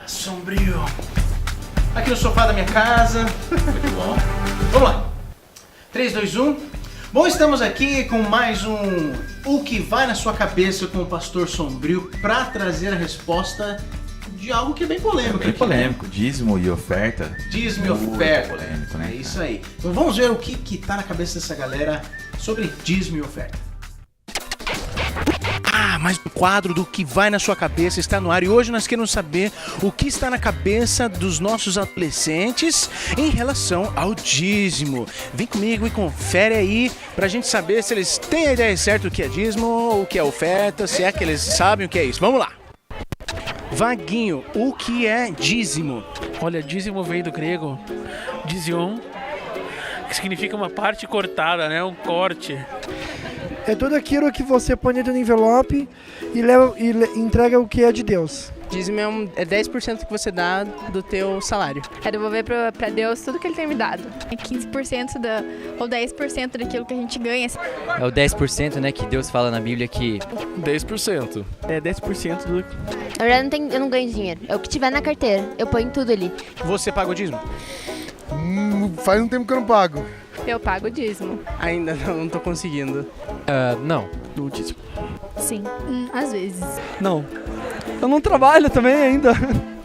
Sombrio. Aqui no sofá da minha casa. Muito bom. Vamos lá. 3, 2, 1. Bom, estamos aqui com mais um O que vai na sua cabeça com o Pastor Sombrio para trazer a resposta de algo que é bem polêmico. Bem polêmico, dízimo e oferta. Dízimo e Muito oferta. polêmico, né? É isso aí. Então vamos ver o que tá na cabeça dessa galera sobre dízimo e oferta. Mas o quadro do que vai na sua cabeça está no ar e hoje nós queremos saber o que está na cabeça dos nossos adolescentes em relação ao dízimo. Vem comigo e confere aí pra gente saber se eles têm a ideia certa do que é dízimo, o que é oferta, se é que eles sabem o que é isso. Vamos lá. Vaguinho, o que é dízimo? Olha, dízimo veio do grego dizion, que significa uma parte cortada, né? Um corte. É tudo aquilo que você põe dentro do envelope e entrega o que é de Deus. Dízimo é 10% que você dá do teu salário. É devolver pra Deus tudo que Ele tem me dado. É 15% ou 10% daquilo que a gente ganha. É o 10%, né, que Deus fala na Bíblia que... 10%. É 10% do... Na verdade, eu não ganho dinheiro. É o que tiver na carteira. Eu ponho tudo ali. Você paga o dízimo? Faz um tempo que eu não pago. Eu pago o dízimo. Ainda não tô conseguindo. Não. Do dízimo. Sim, às vezes. Não. Eu não trabalho também ainda.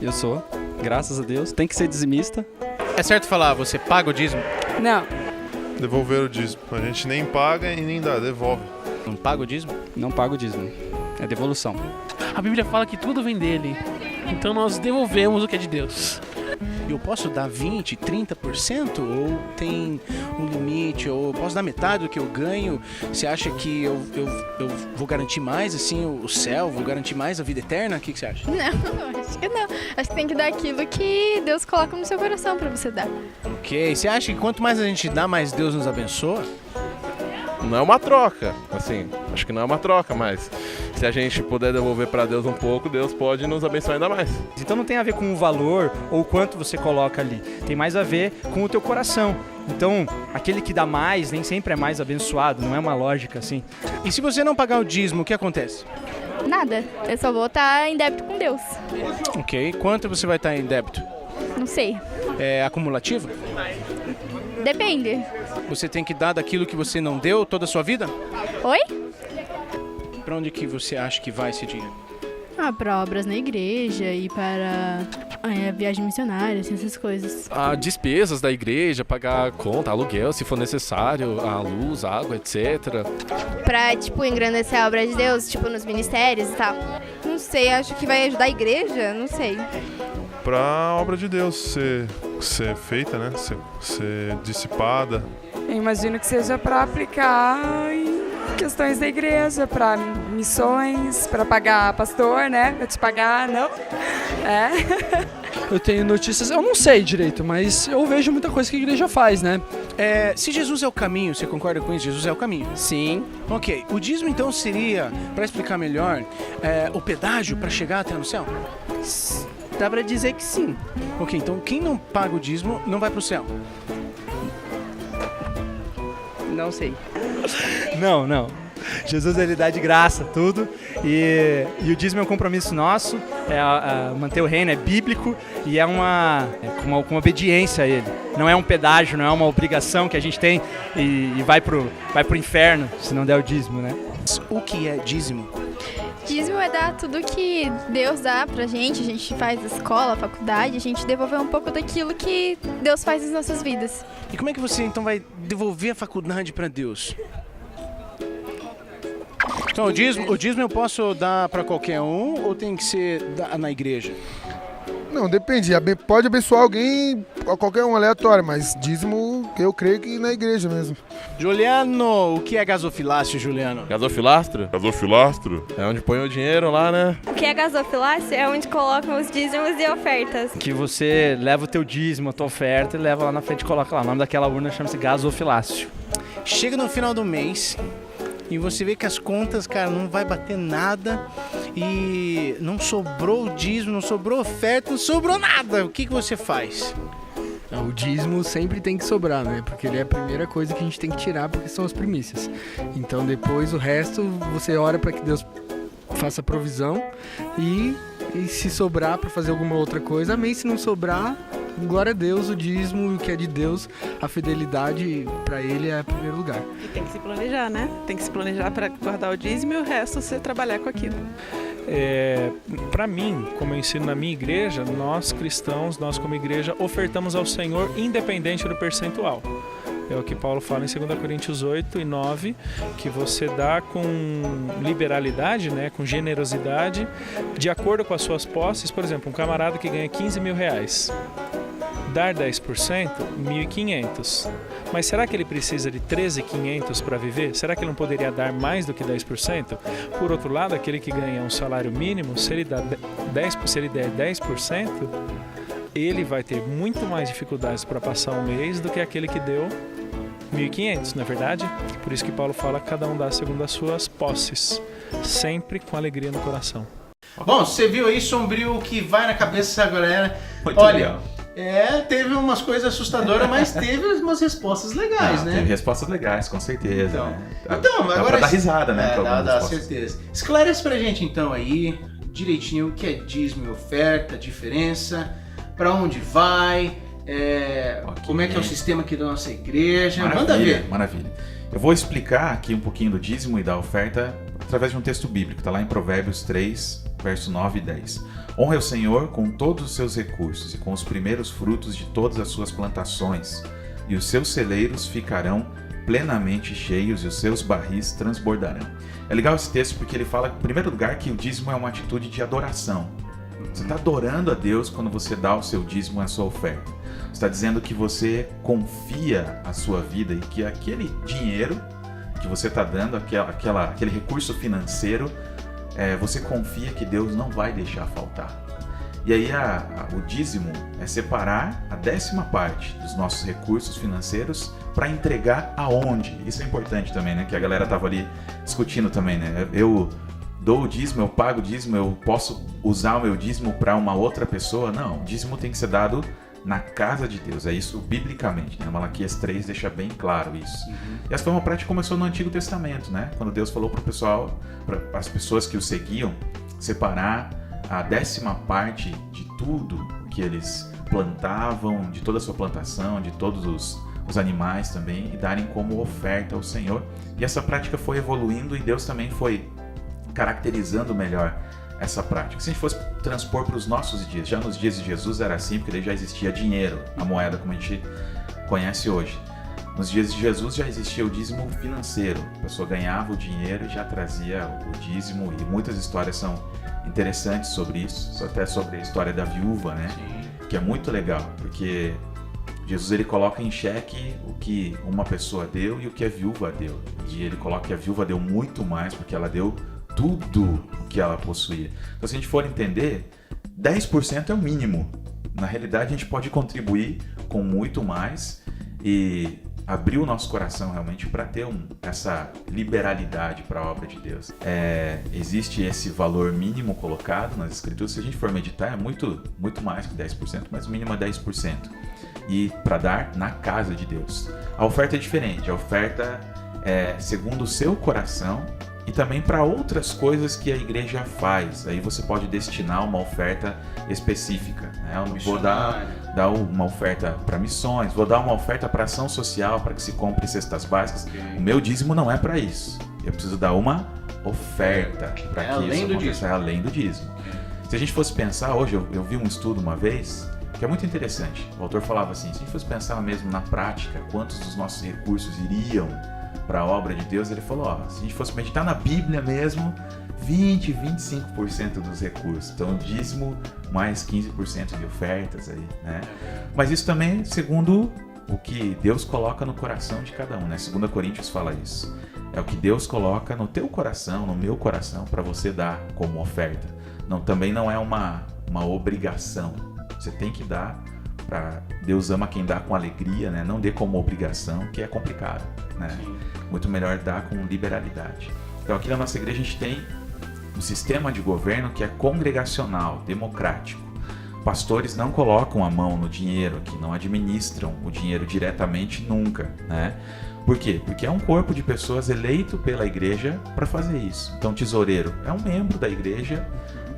Eu sou, graças a Deus. Tem que ser dizimista. É certo falar, você paga o dízimo? Não. Devolver o dízimo. A gente nem paga e nem dá, devolve. Não paga o dízimo? Não pago o dízimo. É devolução. A Bíblia fala que tudo vem dele. Então nós devolvemos o que é de Deus. Eu posso dar 20%, 30% ou tem um limite? Ou eu posso dar metade do que eu ganho? Você acha que eu vou garantir mais assim o céu? Vou garantir mais a vida eterna? O que você acha? Não, acho que não. Acho que tem que dar aquilo que Deus coloca no seu coração pra você dar. Ok. Você acha que quanto mais a gente dá, mais Deus nos abençoa? Não é uma troca, assim, acho que não é uma troca, mas se a gente puder devolver para Deus um pouco, Deus pode nos abençoar ainda mais. Então não tem a ver com o valor ou o quanto você coloca ali. Tem mais a ver com o teu coração. Então, aquele que dá mais nem sempre é mais abençoado, não é uma lógica assim. E se você não pagar o dízimo, o que acontece? Nada. Eu só vou estar em débito com Deus. Ok. Quanto você vai estar em débito? Não sei. É acumulativo? Depende. Você tem que dar daquilo que você não deu toda a sua vida? Oi? Pra onde que você acha que vai esse dinheiro? Para obras na igreja e para viagem missionária, assim, essas coisas. Despesas da igreja, pagar conta, aluguel, se for necessário, a luz, água, etc. Pra, engrandecer a obra de Deus, nos ministérios e tal. Não sei, acho que vai ajudar a igreja, não sei. Pra obra de Deus ser feita, né? Ser dissipada. Eu imagino que seja para aplicar em questões da igreja, para missões, para pagar pastor, né? Pra te pagar, não? Eu tenho notícias, eu não sei direito, mas eu vejo muita coisa que a igreja faz, né? Se Jesus é o caminho, você concorda com isso? Jesus é o caminho? Sim. Ok. O dízimo então seria, para explicar melhor, o pedágio para chegar até no céu? Dá pra dizer que sim. Ok, então quem não paga o dízimo não vai pro céu? Não sei. Não. Jesus ele dá de graça tudo e o dízimo é um compromisso nosso, manter o reino, é bíblico e com uma obediência a ele. Não é um pedágio, não é uma obrigação que a gente tem e vai pro inferno se não der o dízimo, né? O que é dízimo? Dízimo é dar tudo que Deus dá pra gente. A gente faz escola, faculdade, a gente devolver um pouco daquilo que Deus faz nas nossas vidas. E como é que você então vai devolver a faculdade pra Deus? Então, o dízimo eu posso dar pra qualquer um ou tem que ser na igreja? Não, depende. Pode abençoar alguém, qualquer um aleatório, mas dízimo eu creio que na igreja mesmo. Juliano, o que é gasofilácio, Juliano? Gasofilastro? Gasofilastro? É onde põe o dinheiro lá, né? O que é gasofilácio? É onde colocam os dízimos e ofertas. Que você leva o teu dízimo, a tua oferta e leva lá na frente e coloca lá. O nome daquela urna chama-se gasofilácio. Chega no final do mês e você vê que as contas, cara, não vai bater nada e não sobrou o dízimo, não sobrou oferta, não sobrou nada. O que você faz? O dízimo sempre tem que sobrar, né? Porque ele é a primeira coisa que a gente tem que tirar, porque são as primícias. Então depois o resto você ora para que Deus faça provisão e e se sobrar para fazer alguma outra coisa, amém. Se não sobrar, glória a Deus, o dízimo, o que é de Deus, a fidelidade para ele é em primeiro lugar. E tem que se planejar, né? Tem que se planejar para guardar o dízimo e o resto você trabalhar com aquilo. Para mim, como eu ensino na minha igreja, nós cristãos, nós como igreja, ofertamos ao Senhor independente do percentual. É o que Paulo fala em 2 Coríntios 8 e 9, que você dá com liberalidade, né, com generosidade, de acordo com as suas posses. Por exemplo, um camarada que ganha 15 mil reais, dar 10%, 1.500. Mas será que ele precisa de 13.500 para viver? Será que ele não poderia dar mais do que 10%? Por outro lado, aquele que ganha um salário mínimo, se ele der 10%, ele vai ter muito mais dificuldades para passar um mês do que aquele que deu 1.500, não é verdade? Por isso que Paulo fala que cada um dá segundo as suas posses, sempre com alegria no coração. Bom, você viu aí, Sombrio, o que vai na cabeça dessa galera. Muito Olha, legal. Teve umas coisas assustadoras, mas teve umas respostas legais, né? Teve respostas legais, com certeza. Então, dá agora pra dar risada, né? Dá certeza. Esclarece pra gente então aí, direitinho, o que é dízimo e oferta, a diferença, pra onde vai, como é que é o sistema aqui da nossa igreja. Manda ver. Maravilha. Eu vou explicar aqui um pouquinho do dízimo e da oferta através de um texto bíblico, está lá em Provérbios 3, verso 9 e 10. Honre o Senhor com todos os seus recursos e com os primeiros frutos de todas as suas plantações, e os seus celeiros ficarão plenamente cheios e os seus barris transbordarão. É legal esse texto porque ele fala, em primeiro lugar, que o dízimo é uma atitude de adoração. Você está adorando a Deus quando você dá o seu dízimo e a sua oferta. Você está dizendo que você confia a sua vida e que aquele dinheiro que você está dando, aquele recurso financeiro, você confia que Deus não vai deixar faltar. E aí o dízimo é separar a 10ª dos nossos recursos financeiros para entregar aonde? Isso é importante também, né? Que a galera estava ali discutindo também, né? Eu dou o dízimo, eu pago o dízimo, eu posso usar o meu dízimo para uma outra pessoa? Não, o dízimo tem que ser dado na casa de Deus, é isso biblicamente, né? Malaquias 3 deixa bem claro isso. E essa foi uma prática que começou no Antigo Testamento, né? Quando Deus falou para o pessoal, para as pessoas que o seguiam, separar a 10ª de tudo que eles plantavam, de toda a sua plantação, de todos os animais também, e darem como oferta ao Senhor. E essa prática foi evoluindo e Deus também foi caracterizando melhor essa prática. Se a gente fosse transpor para os nossos dias, já nos dias de Jesus era assim, porque daí já existia dinheiro, a moeda como a gente conhece hoje. Nos dias de Jesus já existia o dízimo financeiro, a pessoa ganhava o dinheiro e já trazia o dízimo, e muitas histórias são interessantes sobre isso, até sobre a história da viúva, né? Sim. Que é muito legal, porque Jesus ele coloca em xeque o que uma pessoa deu e o que a viúva deu. E ele coloca que a viúva deu muito mais porque ela deu tudo o que ela possuía. Então, se a gente for entender, 10% é o mínimo. Na realidade, a gente pode contribuir com muito mais e abrir o nosso coração realmente para ter essa liberalidade para a obra de Deus. Existe esse valor mínimo colocado nas Escrituras. Se a gente for meditar, é muito mais que 10%, mas o mínimo é 10%. E para dar na casa de Deus. A oferta é diferente. A oferta é segundo o seu coração e também para outras coisas que a igreja faz. Aí você pode destinar uma oferta específica, né? Eu vou dar uma oferta para missões, vou dar uma oferta para ação social, para que se compre cestas básicas. O meu dízimo não é para isso. Eu preciso dar uma oferta para que isso aconteça, além do dízimo. Se a gente fosse pensar, hoje eu vi um estudo uma vez, que é muito interessante. O autor falava assim, se a gente fosse pensar mesmo na prática, quantos dos nossos recursos iriam para a obra de Deus, ele falou, se a gente fosse meditar na Bíblia mesmo, 25% dos recursos. Então, dízimo mais 15% de ofertas aí, né? Mas isso também segundo o que Deus coloca no coração de cada um, né? 2 Coríntios fala isso. É o que Deus coloca no teu coração, no meu coração, para você dar como oferta. Também não é uma obrigação. Você tem que dar. Deus ama quem dá com alegria, né? Não dê como obrigação, que é complicado, né? Muito melhor dar com liberalidade. Então aqui na nossa igreja a gente tem um sistema de governo que é congregacional, democrático. Pastores não colocam a mão no dinheiro aqui, não administram o dinheiro diretamente nunca, né? Por quê? Porque é um corpo de pessoas eleito pela igreja para fazer isso. Então tesoureiro é um membro da igreja,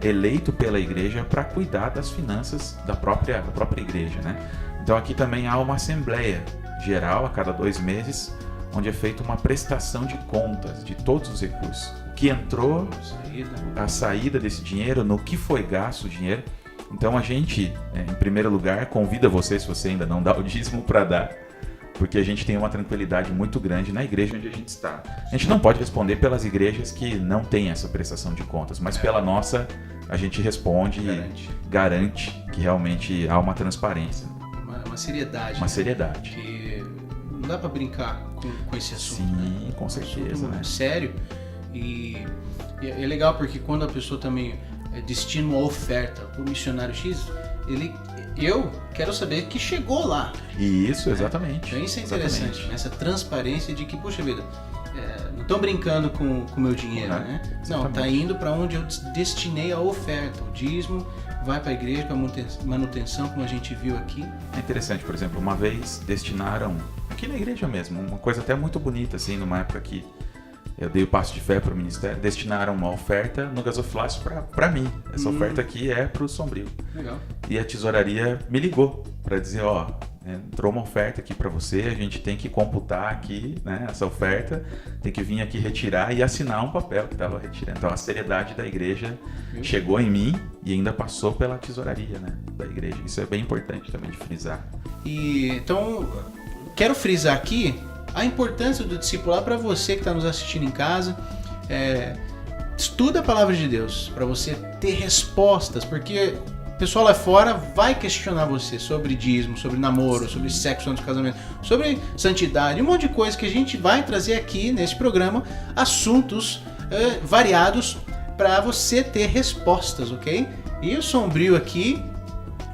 eleito pela igreja para cuidar das finanças da própria igreja, né? Então aqui também há uma assembleia geral a cada 2 meses, onde é feita uma prestação de contas de todos os recursos. O que entrou, a saída desse dinheiro, no que foi gasto o dinheiro. Então a gente, em primeiro lugar, convida você, se você ainda não dá o dízimo, para dar. Porque a gente tem uma tranquilidade muito grande na igreja onde a gente está. A gente não pode responder pelas igrejas que não têm essa prestação de contas, mas pela nossa, a gente responde e garante que realmente há uma transparência. Uma seriedade. Uma seriedade. Que não dá para brincar com esse assunto. Sim, né? com certeza. Né? Sério. E é legal porque quando a pessoa também destina uma oferta para o missionário X, eu quero saber que chegou lá. Isso, exatamente. Então isso é interessante, né? Essa transparência de que, puxa vida, não estão brincando com o meu dinheiro, né? Não, está indo para onde eu destinei a oferta. O dízimo vai para a igreja, para manutenção, como a gente viu aqui. É interessante, por exemplo, uma vez destinaram, aqui na igreja mesmo, uma coisa até muito bonita, assim, numa época que eu dei o passo de fé para o ministério, destinaram uma oferta no gasofilácio para mim. Essa oferta aqui é para o Sombrio. Legal. E a tesouraria me ligou para dizer, entrou uma oferta aqui para você, a gente tem que computar aqui, né, essa oferta, tem que vir aqui retirar e assinar um papel que estava retirando. Então a seriedade da igreja chegou em mim e ainda passou pela tesouraria, né, da igreja. Isso é bem importante também de frisar. E então, quero frisar aqui a importância do discipulado para você que está nos assistindo em casa. Estuda a palavra de Deus para você ter respostas, porque o pessoal lá fora vai questionar você sobre dízimo, sobre namoro, sobre sexo antes do casamento, sobre santidade, um monte de coisa que a gente vai trazer aqui nesse programa, assuntos variados para você ter respostas, ok? E o Sombrio aqui,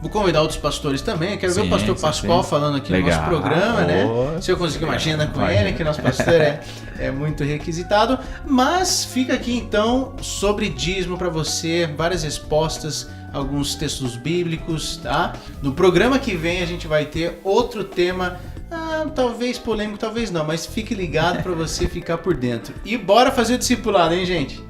vou convidar outros pastores também. Quero ver o pastor Pascoal falando aqui no nosso programa, né? Se eu conseguir uma agenda com ele, que nosso pastor é muito requisitado. Mas fica aqui então sobre dízimo para você, várias respostas, alguns textos bíblicos, tá? No programa que vem a gente vai ter outro tema, talvez polêmico, talvez não, mas fique ligado para você ficar por dentro. E bora fazer o discipulado, hein, gente?